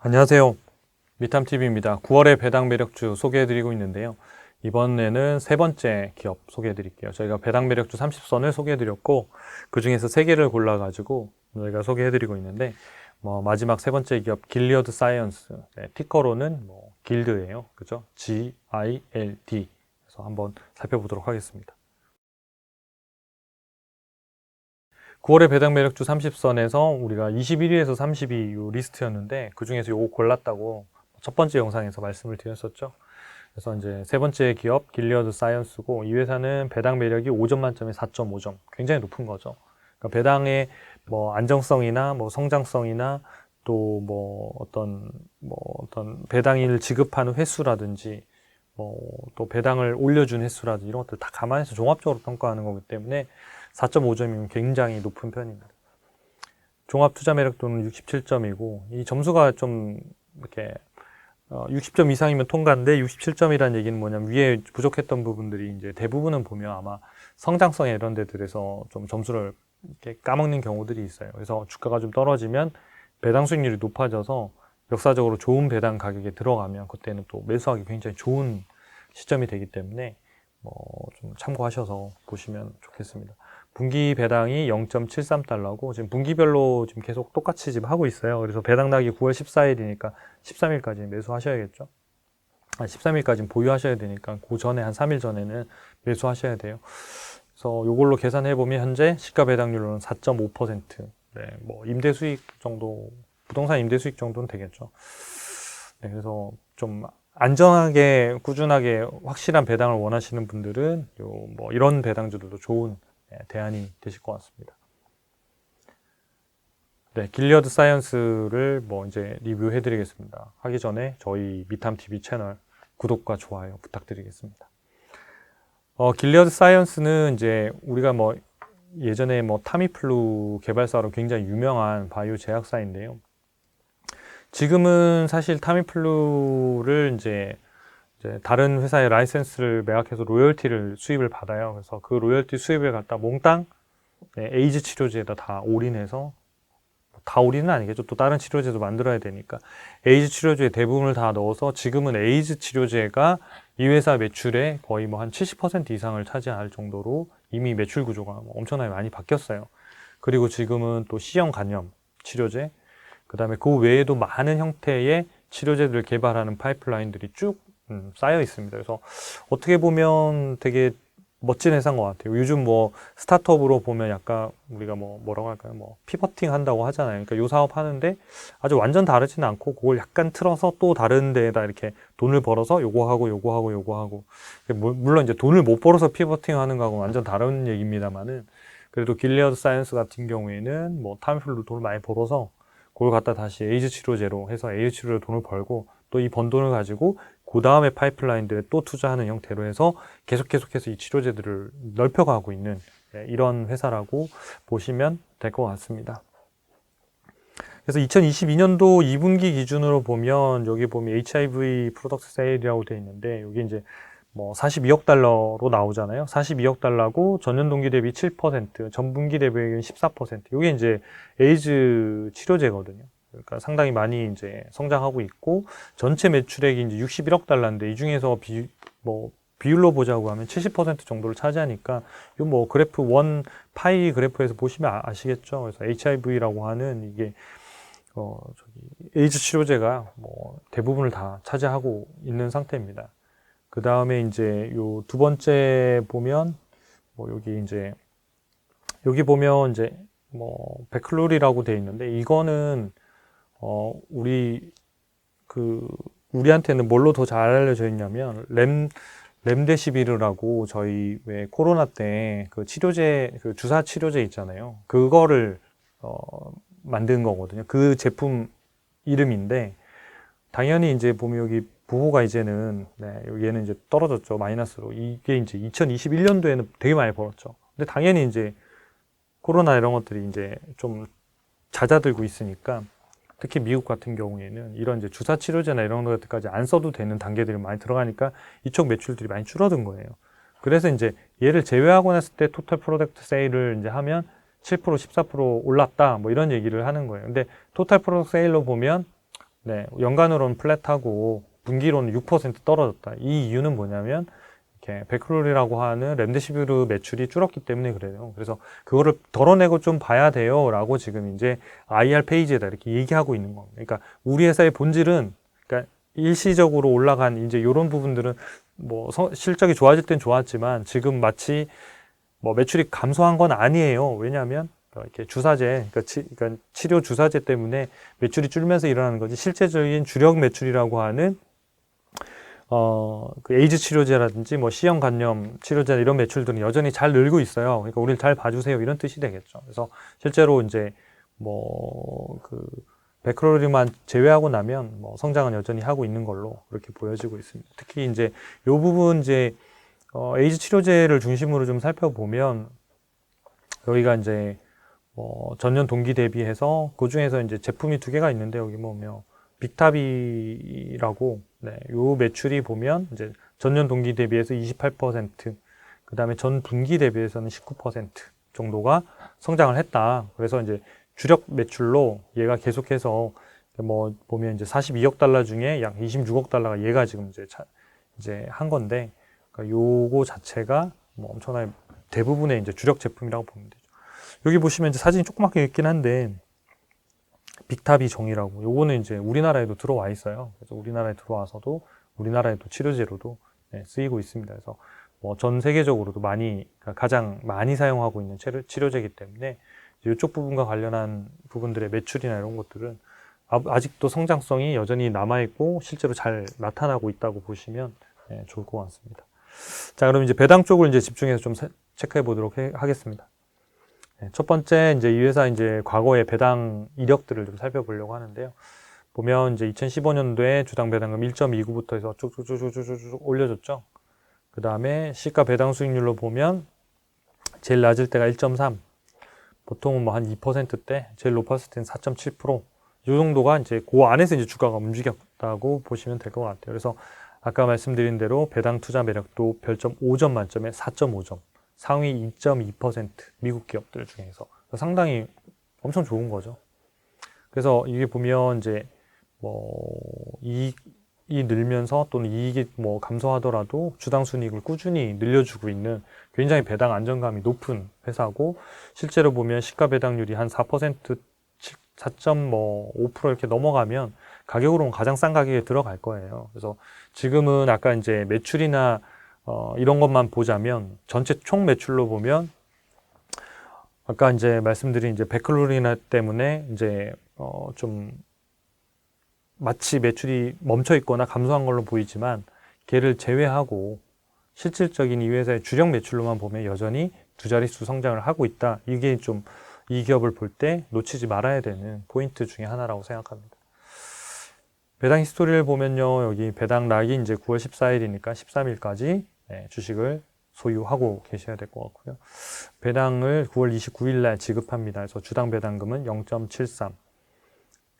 안녕하세요. 미탐TV입니다. 9월의 배당 매력주 소개해드리고 있는데요. 이번에는 세 번째 기업 소개해드릴게요. 저희가 배당 매력주 30선을 소개해드렸고 그 중에서 세 개를 골라가지고 저희가 소개해드리고 있는데 마지막 세 번째 기업 길리어드 사이언스, 티커로는 길드예요. 그죠? GILD. 그래서 한번 살펴보도록 하겠습니다. 9월의 배당 매력주 30선에서 우리가 21위에서 30위 요 리스트였는데 그 중에서 요거 골랐다고 첫 번째 영상에서 말씀을 드렸었죠. 그래서 이제 세 번째 기업 길리어드 사이언스고 이 회사는 배당 매력이 5점 만점에 4.5점. 굉장히 높은 거죠. 그러니까 배당의 안정성이나 성장성이나 또 어떤 배당을 지급하는 횟수라든지 또 배당을 올려준 횟수라든지 이런 것들 다 감안해서 종합적으로 평가하는 거기 때문에 4.5점이면 굉장히 높은 편입니다. 종합 투자 매력도는 67점이고 이 점수가 좀 이렇게 60점 이상이면 통과인데 67점이라는 얘기는 뭐냐면 위에 부족했던 부분들이 이제 대부분은 보면 아마 성장성 이런 데들에서 좀 점수를 이렇게 까먹는 경우들이 있어요. 그래서 주가가 좀 떨어지면 배당 수익률이 높아져서 역사적으로 좋은 배당 가격에 들어가면 그때는 또 매수하기 굉장히 좋은 시점이 되기 때문에 좀 참고하셔서 보시면 좋겠습니다. 분기 배당이 0.73달러고 지금 분기별로 지금 계속 똑같이 지금 하고 있어요. 그래서 배당 나기 9월 14일이니까 13일까지 매수하셔야겠죠. 13일까지 보유하셔야 되니까 그 전에 한 3일 전에는 매수하셔야 돼요. 그래서 이걸로 계산해 보면 현재 시가 배당률로는 4.5%. 네, 임대 수익 정도, 부동산 임대 수익 정도는 되겠죠. 네, 그래서 좀 안전하게 꾸준하게 확실한 배당을 원하시는 분들은 이런 배당주들도 좋은 대안이 되실 것 같습니다. 네, 길리어드 사이언스를 이제 리뷰해 드리겠습니다. 하기 전에 저희 미탐TV 채널 구독과 좋아요 부탁드리겠습니다. 길리어드 사이언스는 이제 우리가 예전에 타미플루 개발사로 굉장히 유명한 바이오 제약사인데요. 지금은 사실 타미플루를 이제 다른 회사의 라이센스를 매각해서 로열티를 수입을 받아요. 그래서 그 로열티 수입을 갖다 몽땅 에이즈 치료제에다 다 올인해서 다 올인은 아니겠죠. 또 다른 치료제도 만들어야 되니까 에이즈 치료제 대부분을 다 넣어서 지금은 에이즈 치료제가 이 회사 매출의 거의 한 70% 이상을 차지할 정도로 이미 매출 구조가 엄청나게 많이 바뀌었어요. 그리고 지금은 또 C형 간염 치료제, 그 다음에 그 외에도 많은 형태의 치료제들을 개발하는 파이프라인들이 쭉 쌓여 있습니다. 그래서 어떻게 보면 되게 멋진 회사인 것 같아요. 요즘 스타트업으로 보면 약간 우리가 뭐라고 할까요? 피버팅 한다고 하잖아요. 그러니까 요 사업 하는데 아주 완전 다르지는 않고 그걸 약간 틀어서 또 다른 데에다 이렇게 돈을 벌어서 요거 하고 요거 하고 요거 하고. 물론 이제 돈을 못 벌어서 피버팅 하는 거하고 완전 다른 얘기입니다만은 그래도 길리어드 사이언스 같은 경우에는 타미플루 돈을 많이 벌어서 그걸 갖다 다시 에이즈 치료제로 해서 에이즈 치료로 돈을 벌고 또 이 번 돈을 가지고 그 다음에 파이프라인들에 또 투자하는 형태로 해서 계속해서 이 치료제들을 넓혀가고 있는 이런 회사라고 보시면 될 것 같습니다. 그래서 2022년도 2분기 기준으로 보면 여기 보면 HIV 프로덕트 세일이라고 되어 있는데 여기 이제 42억 달러로 나오잖아요. 42억 달러고 전년 동기 대비 7%, 전분기 대비 14%. 이게 이제 에이즈 치료제거든요. 그러니까 상당히 많이 이제 성장하고 있고 전체 매출액이 이제 61억 달러인데 이 중에서 비율로 보자고 하면 70% 정도를 차지하니까 이 그래프 원 파이 그래프에서 보시면 아시겠죠. 그래서 HIV라고 하는 이게 에이즈 치료제가 대부분을 다 차지하고 있는 상태입니다. 그 다음에 이제 요 두 번째 보면 여기 보면 이제 베클룰이라고 돼 있는데 이거는 우리한테는 뭘로 더 잘 알려져 있냐면 렘데시비르라고 저희 왜 코로나 때 그 치료제 그 주사 치료제 있잖아요. 그거를 만든 거거든요. 그 제품 이름인데 당연히 이제 보면 여기 부호가 이제는 얘는 이제 떨어졌죠. 마이너스로. 이게 이제 2021년도에는 되게 많이 벌었죠. 근데 당연히 이제 코로나 이런 것들이 이제 좀 잦아들고 있으니까 특히 미국 같은 경우에는 이런 이제 주사 치료제나 이런 것들까지 안 써도 되는 단계들이 많이 들어가니까 이쪽 매출들이 많이 줄어든 거예요. 그래서 이제 얘를 제외하고 났을 때 토탈 프로덕트 세일을 이제 하면 7%, 14% 올랐다 이런 얘기를 하는 거예요. 근데 토탈 프로덕트 세일로 보면 네, 연간으로는 플랫하고 분기로는 6% 떨어졌다. 이 이유는 뭐냐면 이렇게 베클로리라고 하는 렘데시비르 매출이 줄었기 때문에 그래요. 그래서 그거를 덜어내고 좀 봐야 돼요라고 지금 이제 IR 페이지에다 이렇게 얘기하고 있는 겁니다. 그러니까 우리 회사의 본질은, 그러니까 일시적으로 올라간 이제 이런 부분들은 뭐 실적이 좋아질 땐 좋았지만 지금 마치 뭐 매출이 감소한 건 아니에요. 왜냐하면 이렇게 주사제, 그러니까 치료 주사제 때문에 매출이 줄면서 일어나는 거지, 실제적인 주력 매출이라고 하는 그 에이즈 치료제라든지 뭐 C형 간염 치료제 이런 매출들은 여전히 잘 늘고 있어요. 그러니까 우리를 잘 봐주세요, 이런 뜻이 되겠죠. 그래서 실제로 이제 뭐 그 베크로리만 제외하고 나면 뭐 성장은 여전히 하고 있는 걸로 그렇게 보여지고 있습니다. 특히 이제 이 부분 이제 에이즈 치료제를 중심으로 좀 살펴보면 여기가 이제 전년 동기 대비해서 그 중에서 이제 제품이 두 개가 있는데 여기 보면 빅타비라고, 네, 요 매출이 보면 이제 전년 동기 대비해서 28%, 그 다음에 전 분기 대비해서는 19% 정도가 성장을 했다. 그래서 이제 주력 매출로 얘가 계속해서 뭐 보면 이제 42억 달러 중에 약 26억 달러가 얘가 지금 이제 한 건데, 그러니까 요거 자체가 뭐 엄청나게 대부분의 이제 주력 제품이라고 보면 되죠. 여기 보시면 이제 사진이 조그맣게 있긴 한데 빅타비 종이라고, 요거는 이제 우리나라에도 들어와 있어요. 그래서 우리나라에 들어와서도 우리나라에도 치료제로도 쓰이고 있습니다. 그래서 뭐 전 세계적으로도 많이, 그러니까 가장 많이 사용하고 있는 치료제이기 때문에 이쪽 부분과 관련한 부분들의 매출이나 이런 것들은 아직도 성장성이 여전히 남아있고 실제로 잘 나타나고 있다고 보시면 좋을 것 같습니다. 자, 그럼 이제 배당 쪽을 이제 집중해서 좀 체크해 보도록 하겠습니다. 첫 번째, 이제 이 회사 이제 과거의 배당 이력들을 좀 살펴보려고 하는데요. 보면 이제 2015년도에 주당 배당금 1.29부터 해서 쭉쭉쭉쭉쭉 올려줬죠. 그 다음에 시가 배당 수익률로 보면 제일 낮을 때가 1.3, 보통은 뭐 한 2%대, 제일 높았을 때는 4.7%, 이 정도가 이제 그 안에서 이제 주가가 움직였다고 보시면 될 것 같아요. 그래서 아까 말씀드린 대로 배당 투자 매력도 별점 5점 만점에 4.5점. 상위 2.2% 미국 기업들 중에서 상당히 엄청 좋은 거죠. 그래서 이게 보면 이제 뭐 이익이 늘면서 또는 이익이 뭐 감소하더라도 주당 순이익을 꾸준히 늘려주고 있는 굉장히 배당 안정감이 높은 회사고, 실제로 보면 시가 배당률이 한 4%, 4.5% 이렇게 넘어가면 가격으로는 가장 싼 가격에 들어갈 거예요. 그래서 지금은 아까 이제 매출이나 이런 것만 보자면 전체 총 매출로 보면 아까 이제 말씀드린 이제 베클로리나 때문에 이제 좀 마치 매출이 멈춰 있거나 감소한 걸로 보이지만 걔를 제외하고 실질적인 이 회사의 주력 매출로만 보면 여전히 두 자릿수 성장을 하고 있다. 이게 좀 이 기업을 볼 때 놓치지 말아야 되는 포인트 중에 하나라고 생각합니다. 배당 히스토리를 보면요, 여기 배당 락이 이제 9월 14일이니까 13일까지 주식을 소유하고 계셔야 될 것 같고요. 배당을 9월 29일 날 지급합니다. 그래서 주당 배당금은 0.73.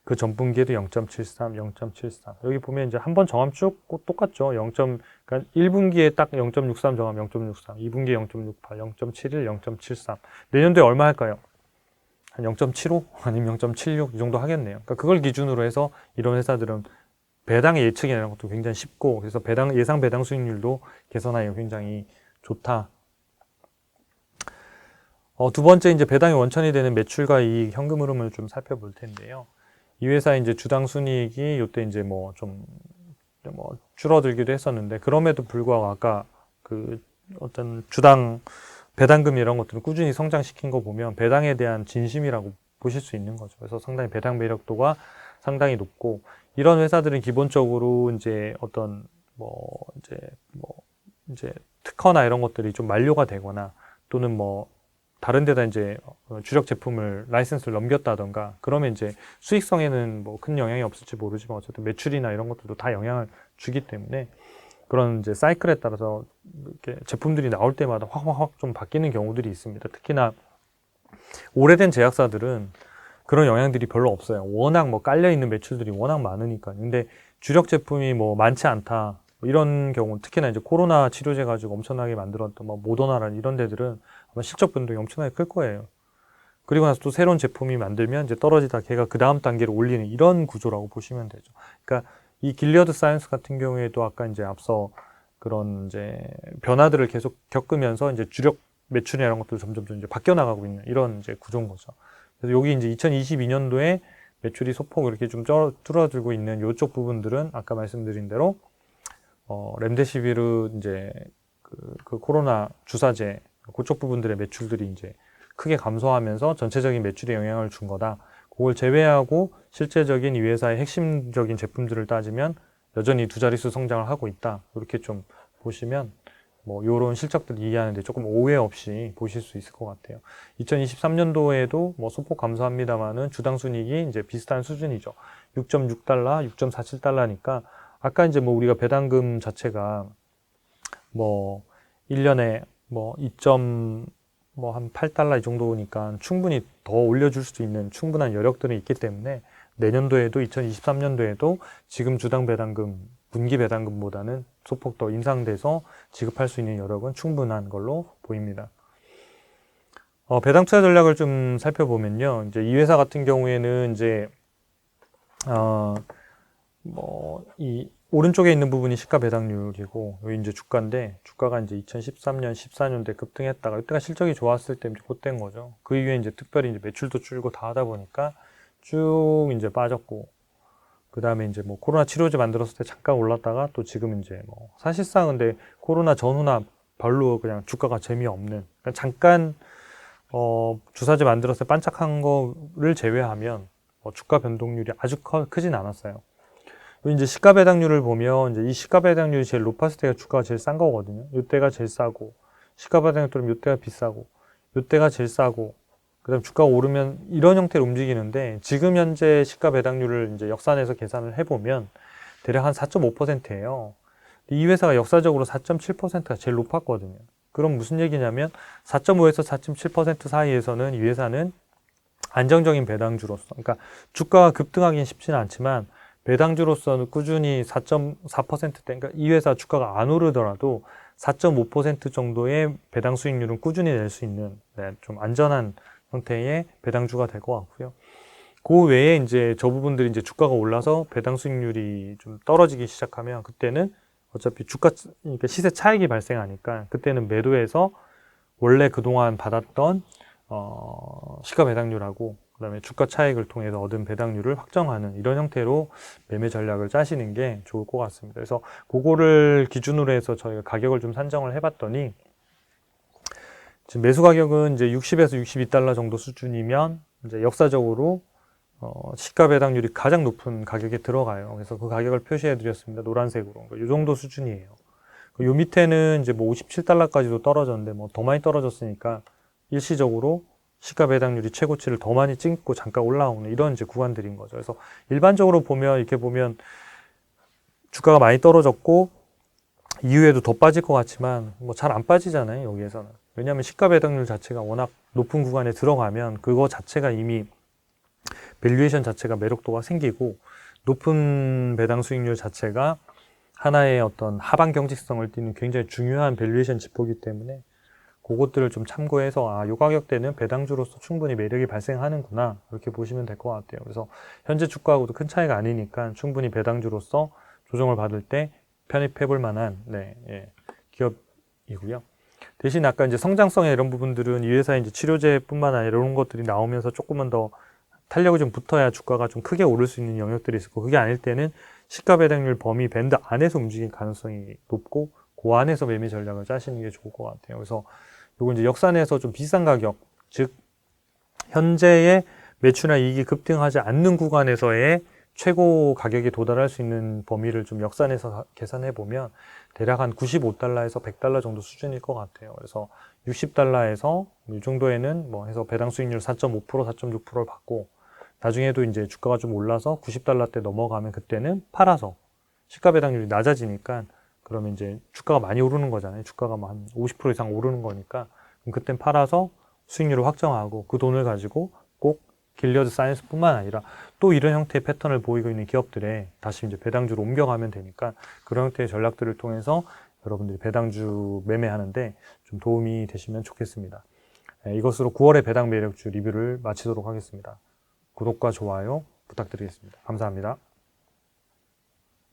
그 전분기에도 0.73, 0.73. 여기 보면 이제 한번 정하면 쭉 똑같죠. 그러니까 1분기에 딱 0.63 정하면 0.63, 2분기에 0.68, 0.71, 0.73. 내년도에 얼마 할까요? 한 0.75 아니면 0.76 이 정도 하겠네요. 그러니까 그걸 기준으로 해서 이런 회사들은 배당의 예측이라는 것도 굉장히 쉽고, 그래서 예상 배당 수익률도 개선하기가 굉장히 좋다. 두 번째, 이제 배당의 원천이 되는 매출과 이익, 현금 흐름을 좀 살펴볼 텐데요. 이 회사 이제 주당 순이익이 이때 이제 뭐 좀 줄어들기도 했었는데, 그럼에도 불구하고 아까 그 어떤 주당 배당금 이런 것들을 꾸준히 성장시킨 거 보면 배당에 대한 진심이라고 보실 수 있는 거죠. 그래서 상당히 배당 매력도가 상당히 높고, 이런 회사들은 기본적으로 이제 어떤 이제 특허나 이런 것들이 좀 만료가 되거나 또는 뭐 다른 데다 이제 주력 제품을 라이센스를 넘겼다던가 그러면 이제 수익성에는 뭐 큰 영향이 없을지 모르지만 어쨌든 매출이나 이런 것들도 다 영향을 주기 때문에 그런 이제 사이클에 따라서 이렇게 제품들이 나올 때마다 확 좀 바뀌는 경우들이 있습니다. 특히나 오래된 제약사들은 그런 영향들이 별로 없어요. 워낙 뭐 깔려있는 매출들이 워낙 많으니까. 근데 주력 제품이 뭐 많지 않다, 이런 경우, 특히나 이제 코로나 치료제 가지고 엄청나게 만들었던 뭐 모더나라는 이런 데들은 아마 실적 변동이 엄청나게 클 거예요. 그리고 나서 또 새로운 제품이 만들면 이제 떨어지다 걔가 그 다음 단계로 올리는 이런 구조라고 보시면 되죠. 그러니까 이 길리어드 사이언스 같은 경우에도 아까 이제 앞서 그런 이제 변화들을 계속 겪으면서 이제 주력 매출이나 이런 것들 점점 이제 바뀌어 나가고 있는 이런 이제 구조인 거죠. 그래서 여기 이제 2022년도에 매출이 소폭 이렇게 좀 줄어들고 있는 이쪽 부분들은 아까 말씀드린 대로 렘데시비르 이제 그 코로나 주사제 그쪽 부분들의 매출들이 이제 크게 감소하면서 전체적인 매출에 영향을 준 거다. 그걸 제외하고 실제적인 이 회사의 핵심적인 제품들을 따지면 여전히 두 자릿수 성장을 하고 있다. 이렇게 좀 보시면 뭐 요런 실적들 이해하는데 조금 오해 없이 보실 수 있을 것 같아요. 2023년도에도 뭐 소폭 감소합니다만은 주당 순이익이 이제 비슷한 수준이죠. 6.6달러, 6.47달러니까 아까 이제 뭐 우리가 배당금 자체가 뭐 1년에 뭐 2한 8달러 이 정도니까 충분히 더 올려줄 수 있는 충분한 여력들이 있기 때문에 내년도에도 2023년도에도 지금 주당 배당금, 분기 배당금보다는 소폭 더 인상돼서 지급할 수 있는 여력은 충분한 걸로 보입니다. 배당 투자 전략을 좀 살펴보면요. 이제 이 회사 같은 경우에는 이제 이 오른쪽에 있는 부분이 시가 배당률이고 여기 이제 주가인데 주가가 이제 2013년, 14년도에 급등했다가 이때가 실적이 좋았을 때 곧된 거죠. 그 이후에 이제 특별히 이제 매출도 줄고 다 하다 보니까 쭉 이제 빠졌고 그 다음에 이제 뭐 코로나 치료제 만들었을 때 잠깐 올랐다가 또 지금 이제 뭐 사실상 근데 코로나 전후나 별로 그냥 주가가 재미없는 그러니까 잠깐 주사제 만들었을 때 반짝한 거를 제외하면 주가 변동률이 아주 크진 않았어요. 이제 시가 배당률을 보면 이제 이 시가 배당률이 제일 높았을 때가 주가가 제일 싼 거거든요. 이때가 제일 싸고 시가 배당률 또는 이때가 비싸고 이때가 제일 싸고 그다음 주가가 오르면 이런 형태로 움직이는데 지금 현재 시가 배당률을 이제 역산해서 계산을 해보면 대략 한 4.5%예요. 이 회사가 역사적으로 4.7%가 제일 높았거든요. 그럼 무슨 얘기냐면 4.5에서 4.7% 사이에서는 이 회사는 안정적인 배당주로서 그러니까 주가가 급등하기는 쉽지는 않지만 배당주로서는 꾸준히 4.4%대, 그러니까 이 회사 주가가 안 오르더라도 4.5% 정도의 배당 수익률은 꾸준히 낼 수 있는 좀 안전한 형태의 배당주가 될 것 같고요. 그 외에 이제 저 부분들이 이제 주가가 올라서 배당 수익률이 좀 떨어지기 시작하면 그때는 어차피 그러니까 시세 차익이 발생하니까 그때는 매도해서 원래 그동안 받았던 시가 배당률하고 그다음에 주가 차익을 통해서 얻은 배당률을 확정하는 이런 형태로 매매 전략을 짜시는 게 좋을 것 같습니다. 그래서 그거를 기준으로 해서 저희가 가격을 좀 산정을 해봤더니 지금 매수 가격은 이제 60에서 62달러 정도 수준이면 이제 역사적으로 시가 배당률이 가장 높은 가격에 들어가요. 그래서 그 가격을 표시해 드렸습니다. 노란색으로. 이 정도 수준이에요. 요 밑에는 이제 뭐 57달러까지도 떨어졌는데 뭐 더 많이 떨어졌으니까 일시적으로 시가 배당률이 최고치를 더 많이 찍고 잠깐 올라오는 이런 이제 구간들인 거죠. 그래서 일반적으로 보면 이렇게 보면 주가가 많이 떨어졌고 이후에도 더 빠질 것 같지만 뭐 잘 안 빠지잖아요. 여기에서는. 왜냐하면 시가 배당률 자체가 워낙 높은 구간에 들어가면 그거 자체가 이미 밸류에이션 자체가 매력도가 생기고 높은 배당 수익률 자체가 하나의 어떤 하방 경직성을 띠는 굉장히 중요한 밸류에이션 지표이기 때문에 그것들을 좀 참고해서 요 가격대는 배당주로서 충분히 매력이 발생하는구나 이렇게 보시면 될 것 같아요. 그래서 현재 주가하고도 큰 차이가 아니니까 충분히 배당주로서 조정을 받을 때 편입해 볼 만한 기업이고요. 대신 아까 이제 성장성의 이런 부분들은 이 회사의 이제 치료제뿐만 아니라 이런 것들이 나오면서 조금은 더 탄력이 좀 붙어야 주가가 좀 크게 오를 수 있는 영역들이 있고 그게 아닐 때는 시가 배당률 범위 밴드 안에서 움직일 가능성이 높고 그 안에서 매매 전략을 짜시는 게 좋을 것 같아요. 그래서 요거 이제 역산해서 좀 비싼 가격, 즉 현재의 매출이나 이익이 급등하지 않는 구간에서의 최고 가격에 도달할 수 있는 범위를 좀 역산해서 계산해 보면 대략 한 95달러에서 100달러 정도 수준일 것 같아요. 그래서 60달러에서 이 정도에는 뭐 해서 배당 수익률 4.5%, 4.6%를 받고 나중에도 이제 주가가 좀 올라서 90달러대 넘어가면 그때는 팔아서 시가 배당률이 낮아지니까 그러면 이제 주가가 많이 오르는 거잖아요. 주가가 한 50% 이상 오르는 거니까 그럼 그땐 팔아서 수익률을 확정하고 그 돈을 가지고 꼭 길리어드 사이언스뿐만 아니라 또 이런 형태의 패턴을 보이고 있는 기업들에 다시 이제 배당주로 옮겨가면 되니까 그런 형태의 전략들을 통해서 여러분들이 배당주 매매하는데 좀 도움이 되시면 좋겠습니다. 이것으로 9월의 배당 매력주 리뷰를 마치도록 하겠습니다. 구독과 좋아요 부탁드리겠습니다. 감사합니다.